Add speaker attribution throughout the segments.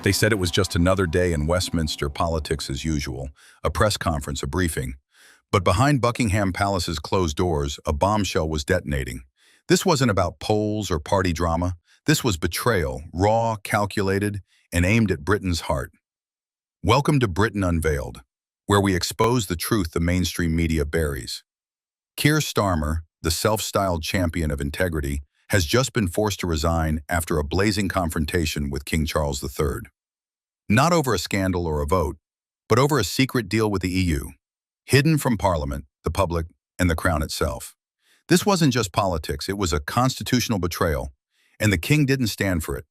Speaker 1: They said it was just another day in Westminster politics as usual, a press conference, a briefing. But behind Buckingham Palace's closed doors, a bombshell was detonating. This wasn't about polls or party drama. This was betrayal, raw, calculated, and aimed at Britain's heart. Welcome to Britain Unveiled, where we expose the truth the mainstream media buries. Keir Starmer, the self-styled champion of integrity, has just been forced to resign after a blazing confrontation with King Charles III. Not over a scandal or a vote, but over a secret deal with the EU, hidden from Parliament, the public, and the Crown itself. This wasn't just politics, it was a constitutional betrayal, and the King didn't stand for it.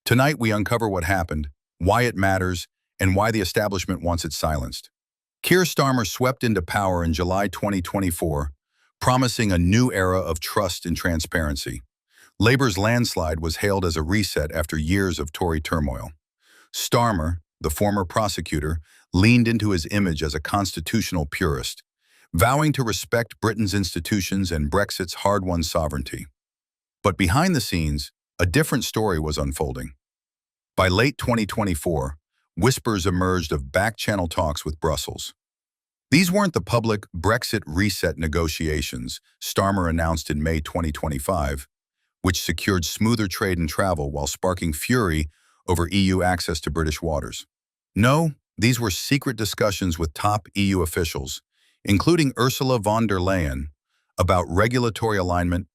Speaker 1: Tonight we uncover what happened, why it matters, and why the establishment wants it silenced. Keir Starmer swept into power in July 2024, promising a new era of trust and transparency. Labour's landslide was hailed as a reset after years of Tory turmoil. Starmer, the former prosecutor, leaned into his image as a constitutional purist, vowing to respect Britain's institutions and Brexit's hard-won sovereignty. But behind the scenes, a different story was unfolding. By late 2024, whispers emerged of back-channel talks with Brussels. These weren't the public Brexit reset negotiations Starmer announced in May 2025, which secured smoother trade and travel while sparking fury over EU access to British waters. No, these were secret discussions with top EU officials, including Ursula von der Leyen, about regulatory alignment,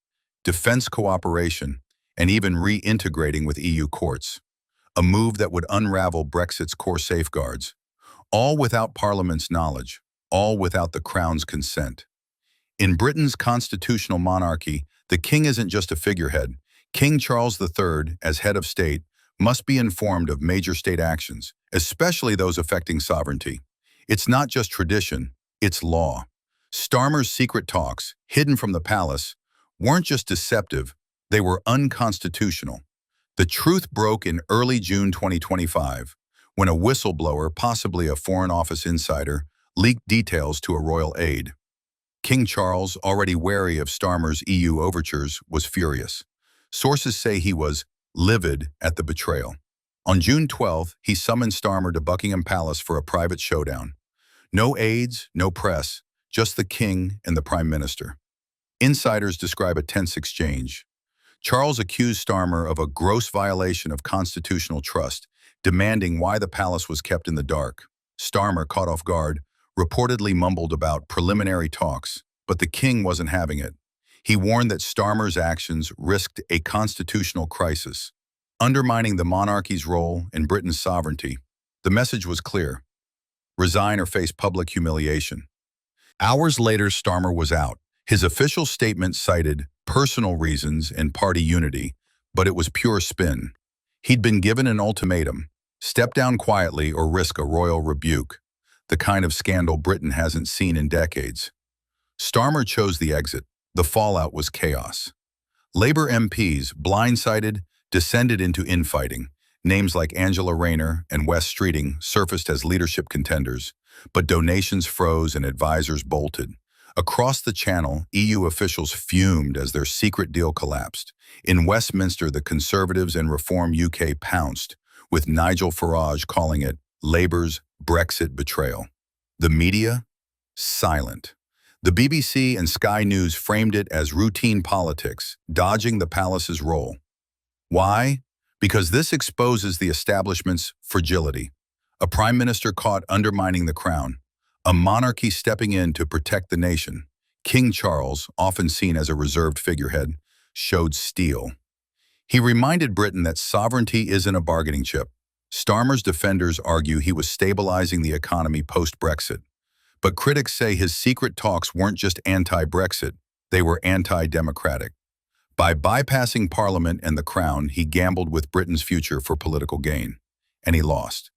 Speaker 1: defense cooperation, and even reintegrating with EU courts, a move that would unravel Brexit's core safeguards, all without Parliament's knowledge, all without the Crown's consent. In Britain's constitutional monarchy, the King isn't just a figurehead. King Charles III, as head of state, must be informed of major state actions, especially those affecting sovereignty. It's not just tradition, it's law. Starmer's secret talks, hidden from the palace, weren't just deceptive, they were unconstitutional. The truth broke in early June 2025, when a whistleblower, possibly a Foreign Office insider, leaked details to a royal aide. King Charles, already wary of Starmer's EU overtures, was furious. Sources say he was livid at the betrayal. On June 12th, he summoned Starmer to Buckingham Palace for a private showdown. No aides, no press, just the King and the Prime Minister. Insiders describe a tense exchange. Charles accused Starmer of a gross violation of constitutional trust, demanding why the palace was kept in the dark. Starmer, caught off guard, reportedly mumbled about preliminary talks, but the King wasn't having it. He warned that Starmer's actions risked a constitutional crisis, undermining the monarchy's role in Britain's sovereignty. The message was clear: resign or face public humiliation. Hours later, Starmer was out. His official statement cited personal reasons and party unity, but it was pure spin. He'd been given an ultimatum: step down quietly or risk a royal rebuke, the kind of scandal Britain hasn't seen in decades. Starmer chose the exit. The fallout was chaos. Labour MPs, blindsided, descended into infighting. Names like Angela Rayner and Wes Streeting surfaced as leadership contenders, but donations froze and advisors bolted. Across the Channel, EU officials fumed as their secret deal collapsed. In Westminster, the Conservatives and Reform UK pounced, with Nigel Farage calling it Labour's Brexit betrayal. The media? Silent. The BBC and Sky News framed it as routine politics, dodging the palace's role. Why? Because this exposes the establishment's fragility. A prime minister caught undermining the crown, a monarchy stepping in to protect the nation. King Charles, often seen as a reserved figurehead, showed steel. He reminded Britain that sovereignty isn't a bargaining chip. Starmer's defenders argue he was stabilizing the economy post-Brexit. But critics say his secret talks weren't just anti-Brexit, they were anti-democratic. By bypassing Parliament and the Crown, he gambled with Britain's future for political gain. And he lost.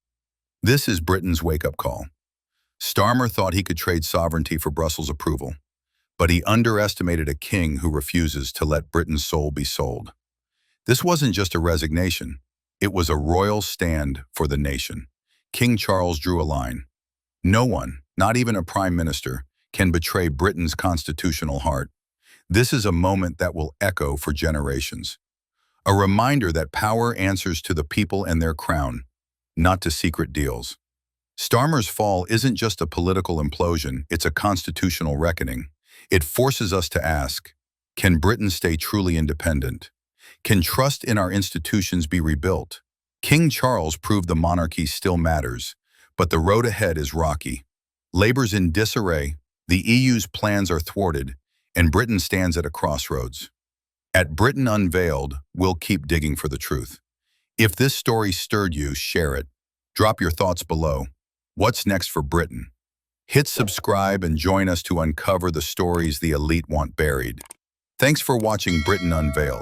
Speaker 1: This is Britain's wake-up call. Starmer thought he could trade sovereignty for Brussels approval, but he underestimated a king who refuses to let Britain's soul be sold. This wasn't just a resignation, it was a royal stand for the nation. King Charles drew a line. No one, not even a prime minister, can betray Britain's constitutional heart. This is a moment that will echo for generations. A reminder that power answers to the people and their crown, not to secret deals. Starmer's fall isn't just a political implosion, it's a constitutional reckoning. It forces us to ask, can Britain stay truly independent? Can trust in our institutions be rebuilt? King Charles proved the monarchy still matters, but the road ahead is rocky. Labour's in disarray, the EU's plans are thwarted, and Britain stands at a crossroads. At Britain Unveiled, we'll keep digging for the truth. If this story stirred you, share it. Drop your thoughts below. What's next for Britain? Hit subscribe and join us to uncover the stories the elite want buried. Thanks for watching Britain Unveiled.